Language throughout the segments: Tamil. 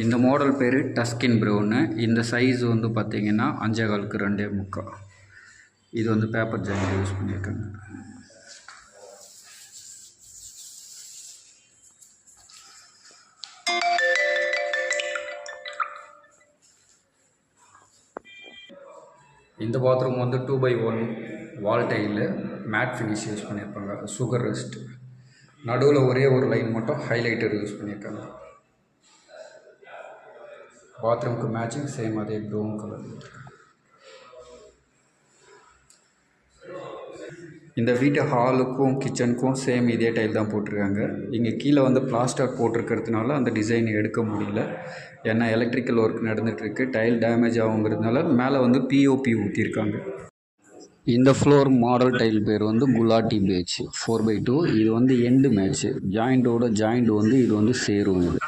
இந்த மாடல் பேர் டஸ்கின் ப்ரௌனு. இந்த சைஸ் வந்து பார்த்திங்கன்னா 5.25க்கு 2.25. இது வந்து பேப்பர் ஜாயிண்ட் யூஸ் பண்ணியிருக்காங்க. இந்த பாத்ரூம் வந்து 2x1 வால் டைலு மேட் ஃபினிஷ் யூஸ் பண்ணியிருப்பாங்க. Sugar rest. நடுவில் ஒரே ஒரு லைன் மட்டும் ஹைலைட்டர் யூஸ் பண்ணியிருக்காங்க. பாத்ரூமுக்கு மேட்சிங் சேம் அதே ப்ரௌன் கலர். இந்த வீட்டு ஹாலுக்கும் கிச்சனுக்கும் சேம் இதே டைல் தான் போட்டிருக்காங்க. இங்கே கீழே வந்து பிளாஸ்டர் போட்டிருக்கிறதுனால அந்த டிசைன் எடுக்க முடியல. ஏன்னா எலக்ட்ரிக்கல் ஒர்க் நடந்துகிட்ருக்கு. டைல் டேமேஜ் ஆகுங்கிறதுனால மேலே வந்து பிஓபி ஊற்றிருக்காங்க. இந்த ஃப்ளோர் மாடல் டைல் பேர் வந்து குலாட்டி பேட்ச் 4x2. இது வந்து எண்டு மேட்ச்சு. ஜாயிண்டோட ஜாயிண்ட் வந்து இது வந்து சேரும். இது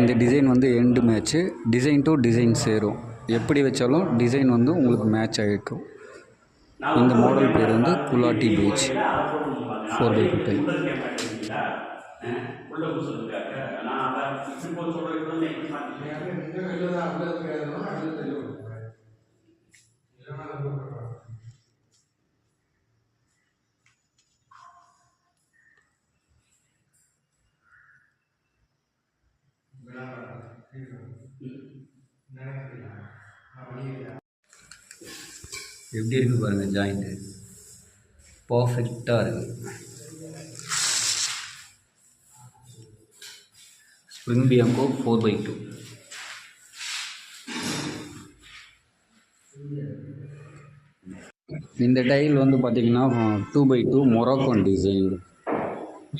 இந்த டிசைன் வந்து end match. Design to design சேரும். எப்படி வச்சாலும் டிசைன் வந்து உங்களுக்கு மேட்ச் ஆகிருக்கும். இந்த மாடல் பேர் வந்து குலாட்டி பேட்ச் 4x2 டைல். எப்படி இருக்குது பாருங்கள், ஜாயிண்ட்டு பர்ஃபெக்டாக இருக்குது. Spring Bianco 4x2. இந்த டைல் வந்து பார்த்திங்கன்னா 2x2 மொராக்கன் டிசைன்.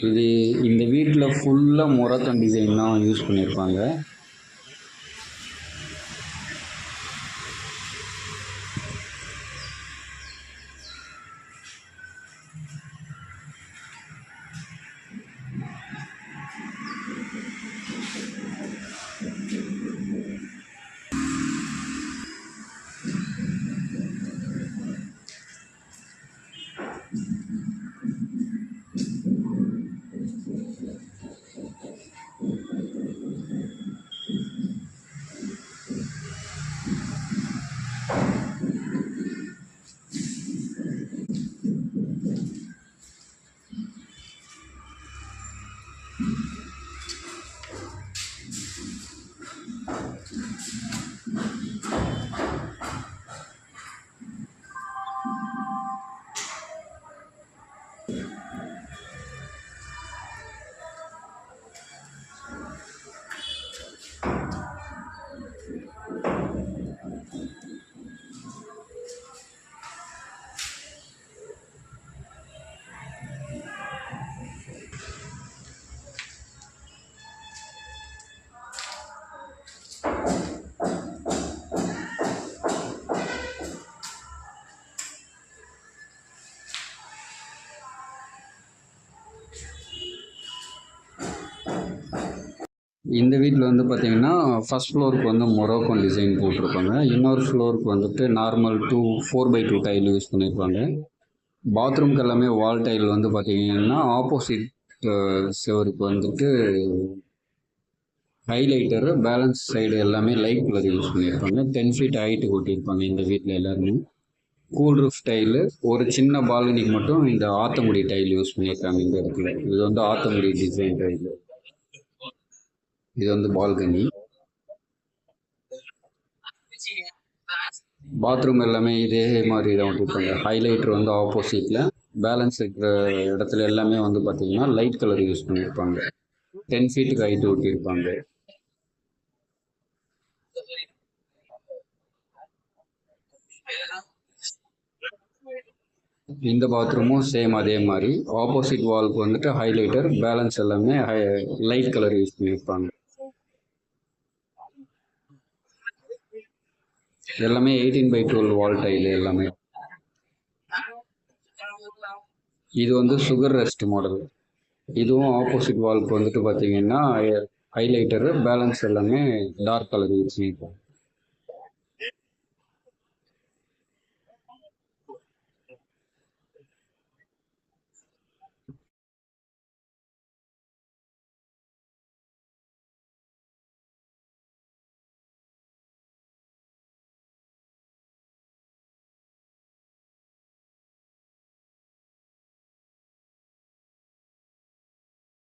இது இந்த வீட்டில் ஃபுல்லாக மொராக்கன் டிசைன் தான் யூஸ் பண்ணியிருப்பாங்க. இந்த வீட்டில் வந்து பார்த்திங்கன்னா ஃபஸ்ட் ஃப்ளோருக்கு வந்து மொராக்கன் டிசைன் போட்டிருப்பாங்க. இன்னொரு ஃப்ளோருக்கு வந்துட்டு நார்மல் 4x2 டைல் யூஸ் பண்ணியிருப்பாங்க. பாத்ரூம்க்கு எல்லாமே வால் டைல் வந்து பார்த்திங்கன்னா ஆப்போசிட் செவருக்கு வந்துட்டு ஹைலைட்டரு, பேலன்ஸ் சைடு எல்லாமே லைட் கலர் யூஸ் பண்ணியிருப்பாங்க. 10 feet ஹைட்டு கொட்டியிருப்பாங்க இந்த வீட்டில் எல்லாருமே. Cool roof tile. ஒரு சின்ன பால்கனிக்கு மட்டும் இந்த ஆத்தங்குடி டைல் யூஸ் பண்ணியிருக்காங்க இந்த இடத்துல. இது வந்து ஆத்தங்குடி டிசைன் டைலு. இது வந்து பால்கனி. பாத்ரூம் எல்லாமே இதே மாதிரி தான் விட்டுருப்பாங்க. ஹைலைட்டர் வந்து ஆப்போசிட்டில், பேலன்ஸ் இருக்கிற இடத்துல எல்லாமே வந்து பார்த்திங்கன்னா லைட் கலர் யூஸ் பண்ணியிருப்பாங்க. 10 feet ஹைட்டு ஒட்டியிருப்பாங்க. இந்த பாத்ரூமும் சேம் அதே மாதிரி ஆப்போசிட் வால்க்கு வந்துட்டு ஹைலைட்டர், பேலன்ஸ் எல்லாமே லைட் கலர் யூஸ் பண்ணியிருப்பாங்க. எல்லாமே 18x12 வால் டைல் எல்லாமே. இது வந்து சுகர் ரெஸ்ட் மாடல். இதுவும் ஆப்போசிட் வால்க்கு வந்துட்டு பார்த்தீங்கன்னா ஹைலைட்டரு, பேலன்ஸ் எல்லாமே டார்க் கலர் யூஸ் பண்ணியிருப்பாங்க.